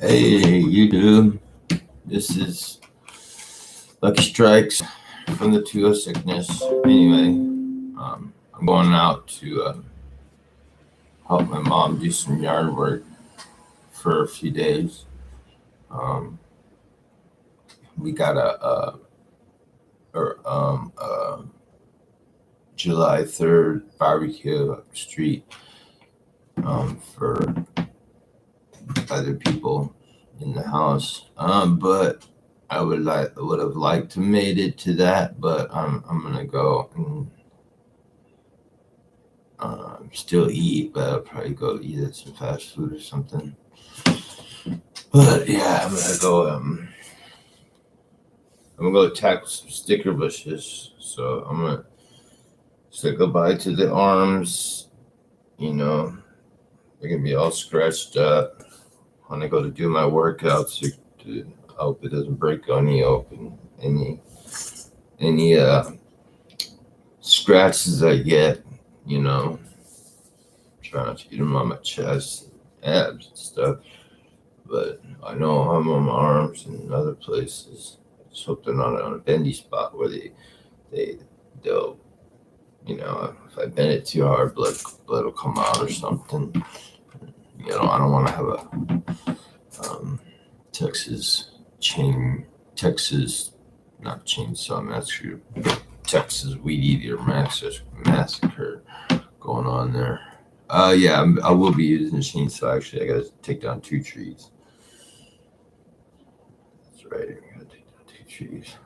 Hey, YouTube. This is Lucky Strikes from the 2 Sickness. Anyway, I'm going out to help my mom do some yard work for a few days. Um, we got a July 3rd barbecue up the street for other people in the house. But I would have liked to made it to that, but I'm gonna go and still eat, but I'll probably go eat at some fast food or something. But yeah, I'm gonna go. I'm gonna go tackle some sticker bushes. So I'm gonna say goodbye to the arms. You know, they're gonna be all scratched up when I go to do my workouts. To hope it doesn't break any scratches I get. You know, try not to get them on my chest, abs, and stuff. But I know I'm on my arms and other places. I just hope they're not on a bendy spot where they'll if I bend it too hard, blood will come out or something. I don't want to have a Texas chain Texas not chainsaw massacre, Texas weed eater massacre going on there. Yeah, I will be using a chainsaw. Actually, I got to take down 2 trees. That's right. I got to take down 2 trees.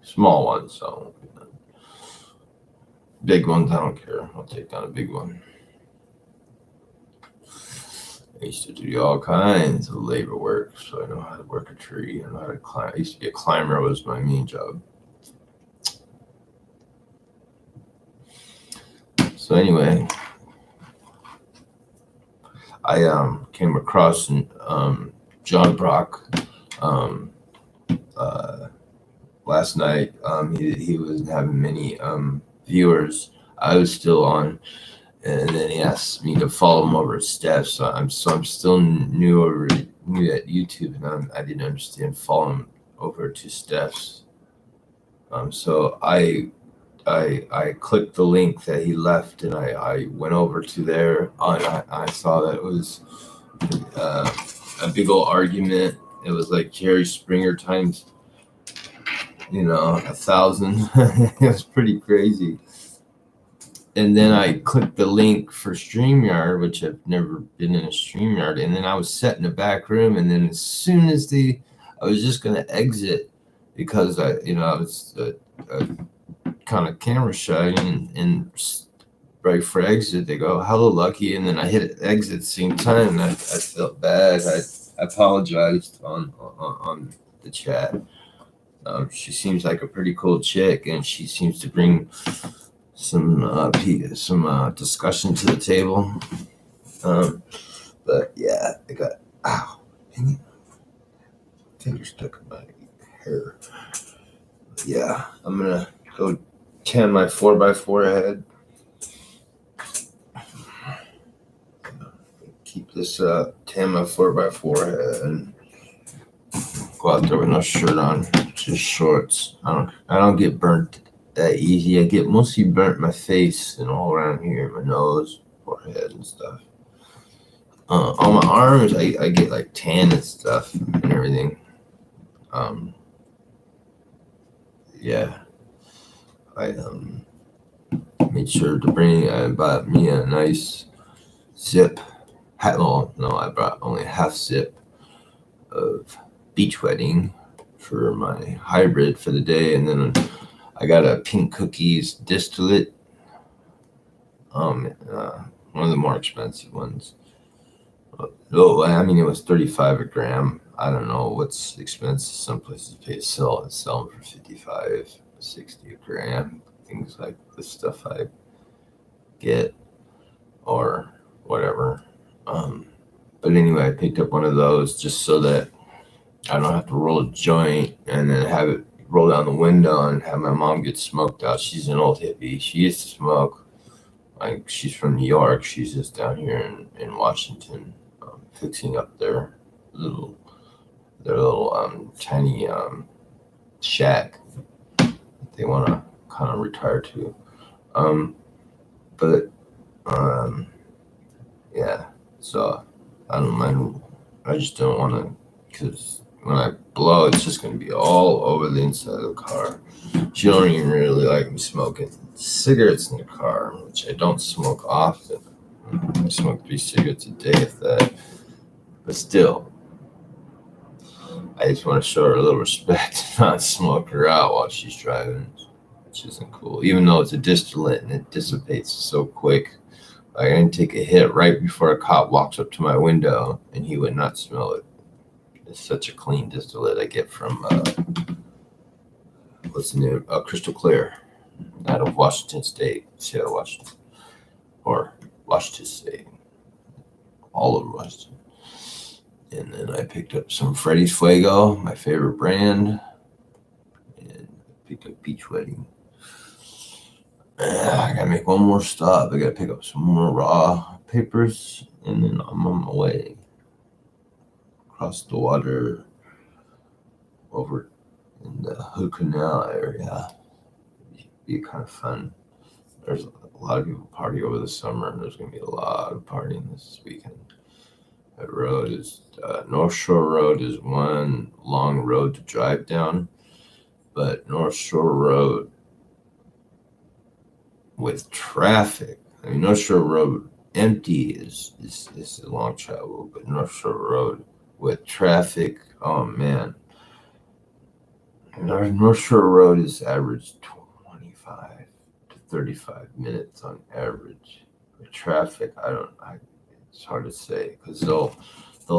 Small ones, so big ones, I don't care. I'll take down a big one. I used to do all kinds of labor work, so I know how to work a tree. I know how to climb. I used to be a climber. Was my main job. So anyway, I came across John Brock last night. He wasn't having many viewers. I was still on, and then he asked me to follow him over Steph. So I'm still new at YouTube, and I didn't understand following over to Steph's. So I clicked the link that he left, and I went over to there. And I saw that it was a big old argument. It was like Jerry Springer times 1,000. It was pretty crazy. And then I clicked the link for StreamYard, which I've never been in a StreamYard. And then I was set in the back room. And then as soon as I was just going to exit because I was kind of camera shy. And right for exit, they go, "Hello, Lucky." And then I hit exit at the same time. And I felt bad. I apologized on the chat. She seems like a pretty cool chick, and she seems to bring some discussion to the table. But yeah, I got finger stuck in my hair. Yeah, I'm gonna go tan my 4x4 head. Keep this tan my 4x4 head and go out there with no shirt on, just shorts. I don't get burnt that easy. I get mostly burnt my face and all around here, my nose, forehead, and stuff. On my arms, I get like tan and stuff and everything. Yeah, I made sure to I bought me a nice zip. No, I brought only a half zip of beach wedding for my hybrid for the day, and then I got a Pink Cookies distillate, one of the more expensive ones. Oh, I mean, it was $35 a gram. I don't know what's expensive. Some places sell them for $55, $60 a gram. Things like the stuff I get or whatever. But anyway, I picked up one of those just so that I don't have to roll a joint and then have it roll down the window and have my mom get smoked out. She's an old hippie. She used to smoke. Like, she's from New York. She's just down here in Washington, fixing up their little their little tiny shack they want to kind of retire to. But yeah, so I don't mind. I just don't want to, because when I blow, it's just going to be all over the inside of the car. She don't even really like me smoking cigarettes in the car, which I don't smoke often. I smoke 3 cigarettes a day, if that. But still, I just want to show her a little respect and not smoke her out while she's driving, which isn't cool. Even though it's a distillate and it dissipates so quick. I can take a hit right before a cop walks up to my window, and he would not smell it. It's such a clean distillate I get from what's the name? Crystal Clear, out of Washington State, Seattle, Washington, or Washington State, all over Washington. And then I picked up some Freddy's Fuego, my favorite brand, and picked up Beach Wedding. I gotta make one more stop. I gotta pick up some more raw papers, and then I'm on my way across the water over in the Hood Canal area. It'd be kind of fun. There's a lot of people party over the summer, and there's gonna be a lot of partying this weekend. That road is North Shore Road is one long road to drive down, but North Shore Road with traffic. I mean, North Shore Road empty is a long travel, but North Shore Road with traffic, oh man. North Shore Road is average 25 to 35 minutes on average. With traffic, it's hard to say, because they'll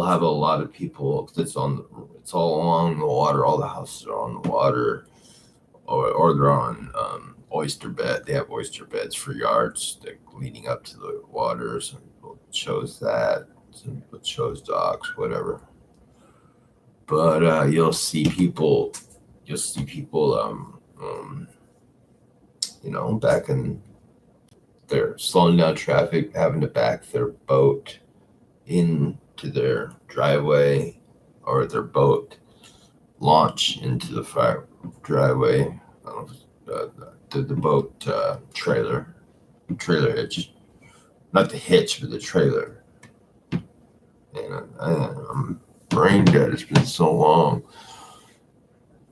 have a lot of people. It's all along the water. All the houses are on the water, or they're on oyster bed. They have oyster beds for yards leading up to the water. Some people chose that. Some people chose docks, whatever. But you'll see people. Back in, they're slowing down traffic, having to back their boat into their driveway, or their boat launch into the driveway. The boat trailer hitch, not the hitch, but the trailer. And I'm brain dead. It's been so long.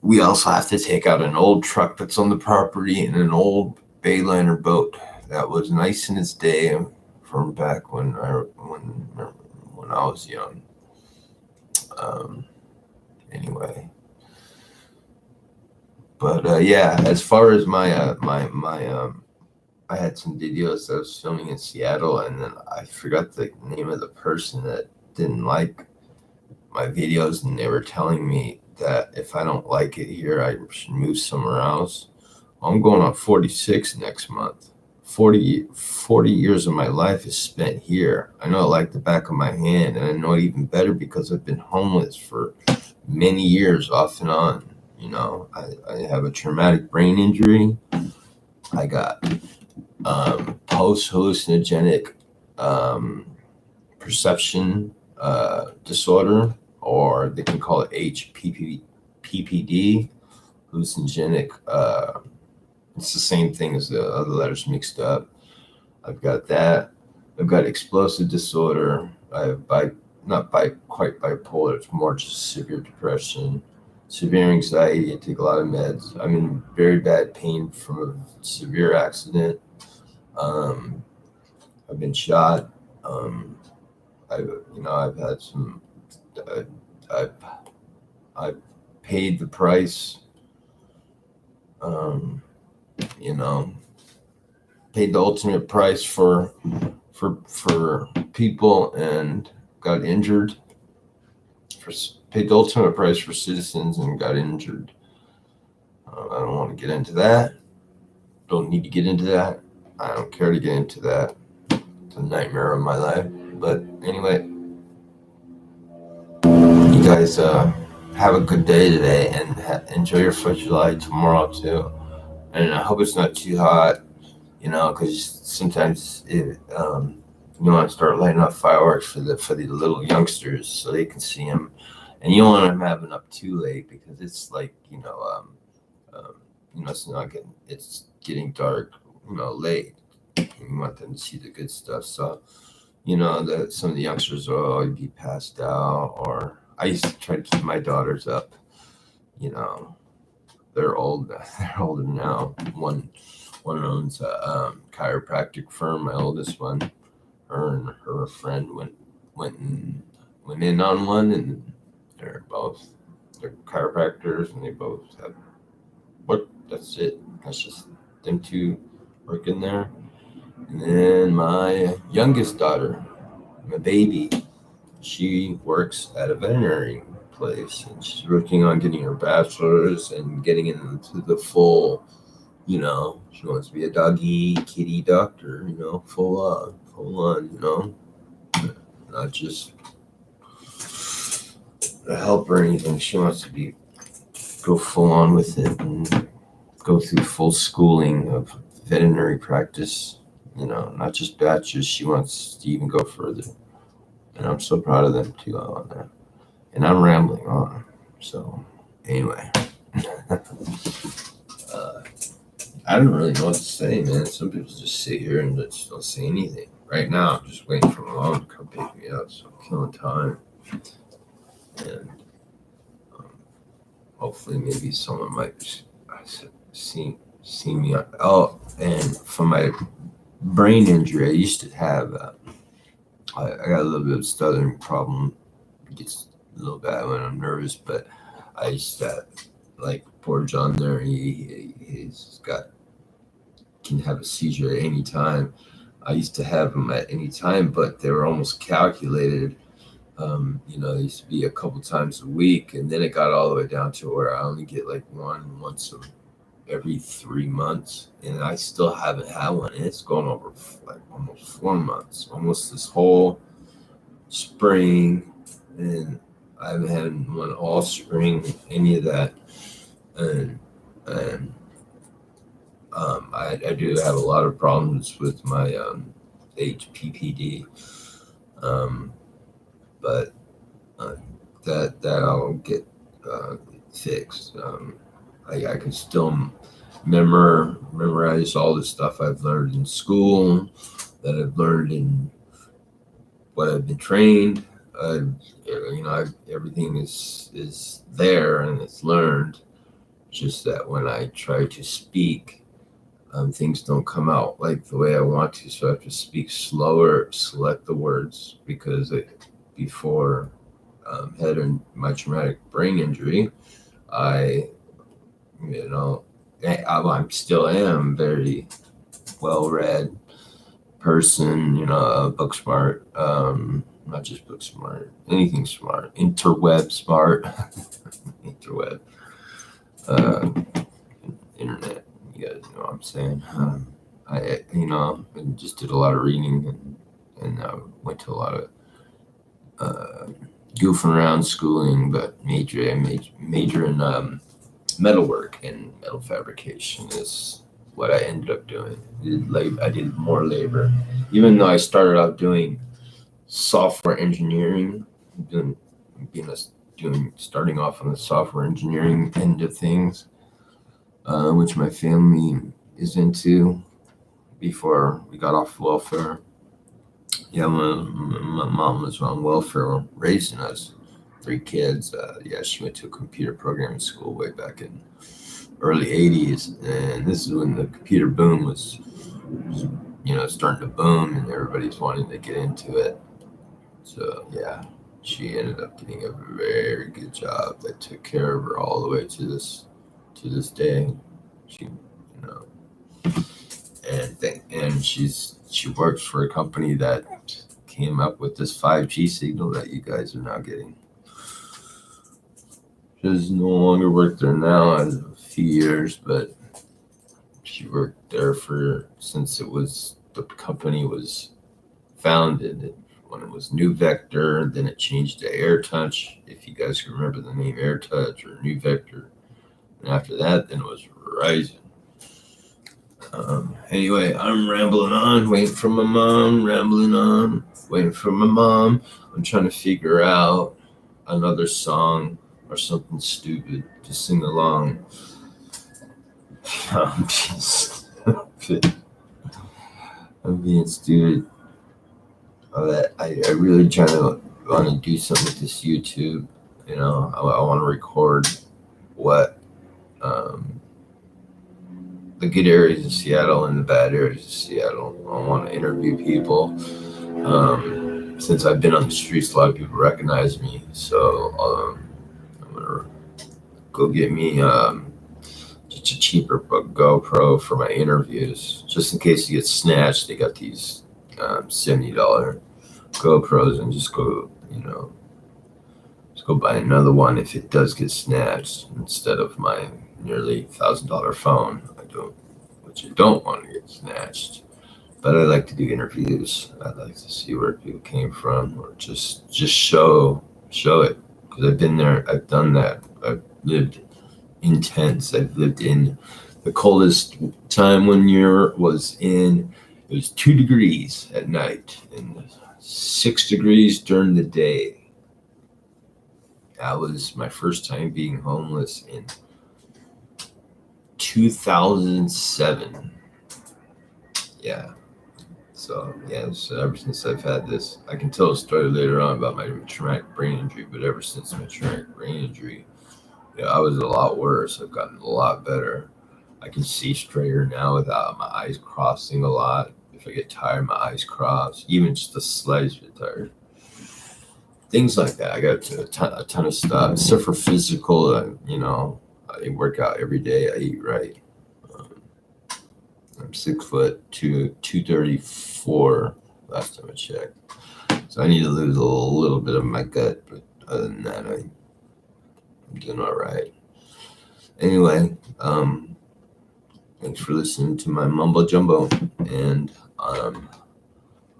We also have to take out an old truck that's on the property and an old Bayliner boat that was nice in its day from back when I was young. Anyway, but yeah, as far as my I had some videos that I was filming in Seattle, and then I forgot the name of the person that didn't like my videos, and they were telling me that if I don't like it here, I should move somewhere else. I'm going on 46 next month. 40 years of my life is spent here. I know it like the back of my hand, and I know it even better because I've been homeless for many years off and on. I have a traumatic brain injury. I got post-hallucinogenic perception disorder, or they can call it HPPD, hallucinogenic. It's the same thing as the other letters mixed up. I've got that. I've got explosive disorder. I have not quite bipolar. It's more just severe depression, severe anxiety. I take a lot of meds. I'm in very bad pain from a severe accident. I've been shot. I've had some. I've paid the price. Paid the ultimate price for people and got injured. Paid the ultimate price for citizens and got injured. I don't want to get into that. Don't need to get into that. I don't care to get into that. It's a nightmare of my life. But anyway, you guys have a good day today, and enjoy your 4th of July tomorrow too. And I hope it's not too hot, because sometimes you want to start lighting up fireworks for the little youngsters so they can see them and you don't want them having up too late because it's like it's not getting it's getting dark, late. And you want them to see the good stuff. So that some of the youngsters will always be passed out, or I used to try to keep my daughters up. You know, they're old. They're older now. One owns a chiropractic firm. My oldest one, her and her friend went in on one, and they're chiropractors, and they both have work. That's it. That's just them two working there. And then my youngest daughter, my baby, she works at a veterinary place, and she's working on getting her bachelor's and getting into the full. She wants to be a doggy kitty doctor. Full on. Not just a help or anything. She wants to go full on with it and go through full schooling of veterinary practice. Not just bachelor's. She wants to even go further, and I'm so proud of them too on that. And I'm rambling on. So anyway, I don't really know what to say, man. Some people just sit here and just don't say anything. Right now, I'm just waiting for my mom to come pick me up, so I'm killing time. And hopefully, maybe someone might see me. Oh, and for my brain injury, I used to have. I got a little bit of stuttering problem. It gets a little bad when I'm nervous, but I used to, like poor John there. He's can have a seizure at any time. I used to have them at any time, but they were almost calculated. It used to be a couple times a week, and then it got all the way down to where I only get like once every 3 months, and I still haven't had one. And it's going over like almost 4 months, almost this whole spring, and I haven't had one all spring, any of that, and I do have a lot of problems with my HPPD, but that I'll get fixed. I can still memorize all the stuff I've learned in school, that I've learned in what I've been trained. Everything is there and it's learned. Just that when I try to speak, things don't come out like the way I want to. So I have to speak slower, select the words, because before had my traumatic brain injury, I still am very well-read person, book smart, not just book smart, anything smart, interweb smart, interweb, internet, you guys know what I'm saying. I just did a lot of reading and went to a lot of goofing around schooling, but major in metalwork and metal fabrication is what I ended up doing. I did more labor, even though I started out doing software engineering, starting off on the software engineering end of things, which my family is into. Before we got off welfare, yeah, my mom was on welfare raising us, 3 kids. She went to a computer programming school way back in early 80s, and this is when the computer boom was starting to boom, and everybody's wanting to get into it. So yeah, she ended up getting a very good job that took care of her all the way to this day. She, and she works for a company that came up with this 5G signal that you guys are now getting. She does no longer work there now, as a few years, but she worked there since the company was founded. When it was New Vector, then it changed to AirTouch, if you guys can remember the name AirTouch or New Vector. And after that, then it was Verizon. Anyway, I'm rambling on, waiting for my mom, I'm trying to figure out another song or something stupid to sing along. I'm being stupid. I'm being stupid. I really try to want to do something with this YouTube. You know, I want to record what the good areas of Seattle and the bad areas of Seattle. I want to interview people. Since I've been on the streets, a lot of people recognize me. So I'm gonna go get me just a cheaper GoPro for my interviews, just in case you get snatched. They got these $70 GoPros, and just go, just go buy another one if it does get snatched instead of my nearly $1,000 phone. Which I don't want to get snatched. But I like to do interviews. I like to see where people came from, or just show it, because I've been there. I've done that. I've lived in tents. I've lived in the coldest time one year was it was 2 degrees at night and 6 degrees during the day. That was my first time being homeless in 2007. Yeah. So ever since I've had this, I can tell a story later on about my traumatic brain injury, but ever since my traumatic brain injury, I was a lot worse. I've gotten a lot better. I can see straighter now without my eyes crossing a lot. If I get tired, my eyes cross, even just the slightest bit tired. Things like that. I got a ton of stuff. Except for physical, I work out every day. I eat right. I'm 6 foot 234 last time I checked. So I need to lose a little bit of my gut, but other than that, I'm doing all right. Anyway, thanks for listening to my mumbo jumbo, and I'm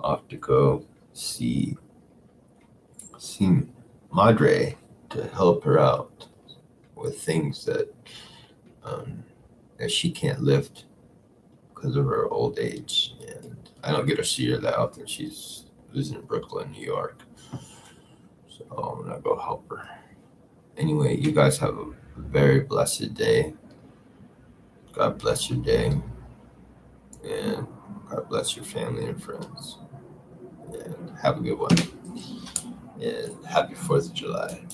off to go see Madre to help her out with things that she can't lift because of her old age, and I don't get to see her that often. She's lives in Brooklyn, New York, so I'm gonna go help her. Anyway, you guys have a very blessed day. God bless your day, and God bless your family and friends, and have a good one, and happy 4th of July.